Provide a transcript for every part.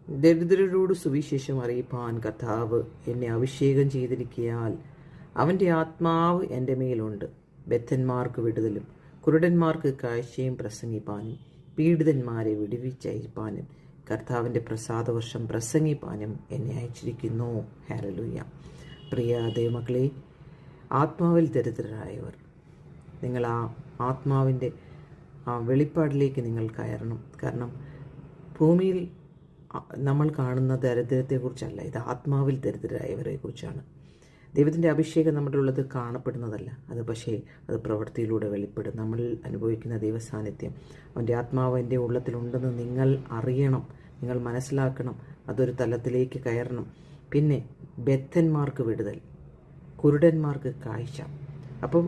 ദരിദ്രരോട് സുവിശേഷം അറിയിപ്പാൻ കർത്താവ് എന്നെ അഭിഷേകം ചെയ്തിരിക്കയാൽ അവൻ്റെ ആത്മാവ് എൻ്റെ മേലുണ്ട്. ബദ്ധന്മാർക്ക് വിടുതലും കുരുടന്മാർക്ക് കാഴ്ചയും പ്രസംഗിപ്പാനും പീഡിതന്മാരെ വിടുവിച്ചയപ്പാനും കർത്താവിൻ്റെ പ്രസാദവർഷം പ്രസംഗിപ്പാനും എന്നെ അയച്ചിരിക്കുന്നു. ഹല്ലേലൂയ. പ്രിയ ദൈവമക്കളെ, ആത്മാവിൽ ദരിദ്രരായവർ, നിങ്ങൾ ആ ആത്മാവിൻ്റെ ആ വെളിപ്പാടിലേക്ക് നിങ്ങൾ കയറണം. കാരണം ഭൂമിയിൽ നമ്മൾ കാണുന്ന ദരിദ്രത്തെക്കുറിച്ചല്ല, ഇത് ആത്മാവിൽ ദരിദ്രരായവരെ കുറിച്ചാണ്. ദൈവത്തിൻ്റെ അഭിഷേകം നമ്മുടെ ഉള്ളത് കാണപ്പെടുന്നതല്ല, അത് പ്രവൃത്തിയിലൂടെ വെളിപ്പെടും. നമ്മൾ അനുഭവിക്കുന്ന ദൈവസാന്നിധ്യം അവൻ്റെ ആത്മാവ് എൻ്റെ ഉള്ളത്തിലുണ്ടെന്ന് നിങ്ങൾ അറിയണം, നിങ്ങൾ മനസ്സിലാക്കണം, അതൊരു തലത്തിലേക്ക് കയറണം. പിന്നെ ബദ്ധന്മാർക്ക് വിടുതൽ, കുരുടന്മാർക്ക് കാഴ്ച. അപ്പം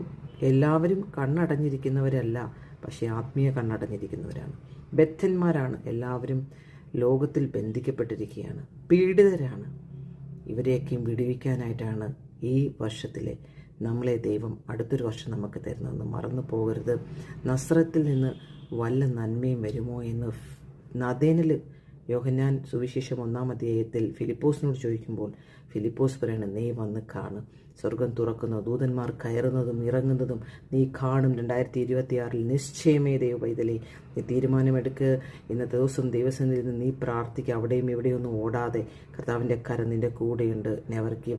എല്ലാവരും കണ്ണടഞ്ഞിരിക്കുന്നവരല്ല, പക്ഷേ ആത്മീയ കണ്ണടഞ്ഞിരിക്കുന്നവരാണ്. ബദ്ധന്മാരാണ്, എല്ലാവരും ലോകത്തിൽ ബന്ധിക്കപ്പെട്ടിരിക്കുകയാണ്, പീഡിതരാണ്. ഇവരെയൊക്കെയും വിടുവിക്കാനായിട്ടാണ് ഈ വർഷത്തിലെ നമ്മളെ ദൈവം അടുത്തൊരു വർഷം നമുക്ക് തരുന്നതെന്ന് മറന്നു പോകരുത്. നസ്രത്തിൽ നിന്ന് വല്ല നന്മയും വരുമോ എന്ന് നദേനിൽ യോഹന്നാൻ സുവിശേഷം 1-ാം അധ്യായത്തിൽ ഫിലിപ്പോസിനോട് ചോദിക്കുമ്പോൾ ഫിലിപ്പോസ് പറയണം, നീ വന്ന് കാണും, സ്വർഗം തുറക്കുന്നു, ദൂതന്മാർ കയറുന്നതും ഇറങ്ങുന്നതും നീ കാണും. 2026 നിശ്ചയമേ ദൈവ പൈതലേ, നീ തീരുമാനമെടുക്കുക. ഇന്നത്തെ ദിവസം ദൈവസന്നിധിയിൽ നിന്ന് നീ പ്രാർത്ഥിക്കുക. അവിടെയും ഇവിടെയൊന്നും ഓടാതെ കർത്താവിൻ്റെ കരം നിൻ്റെ കൂടെയുണ്ട്. Never give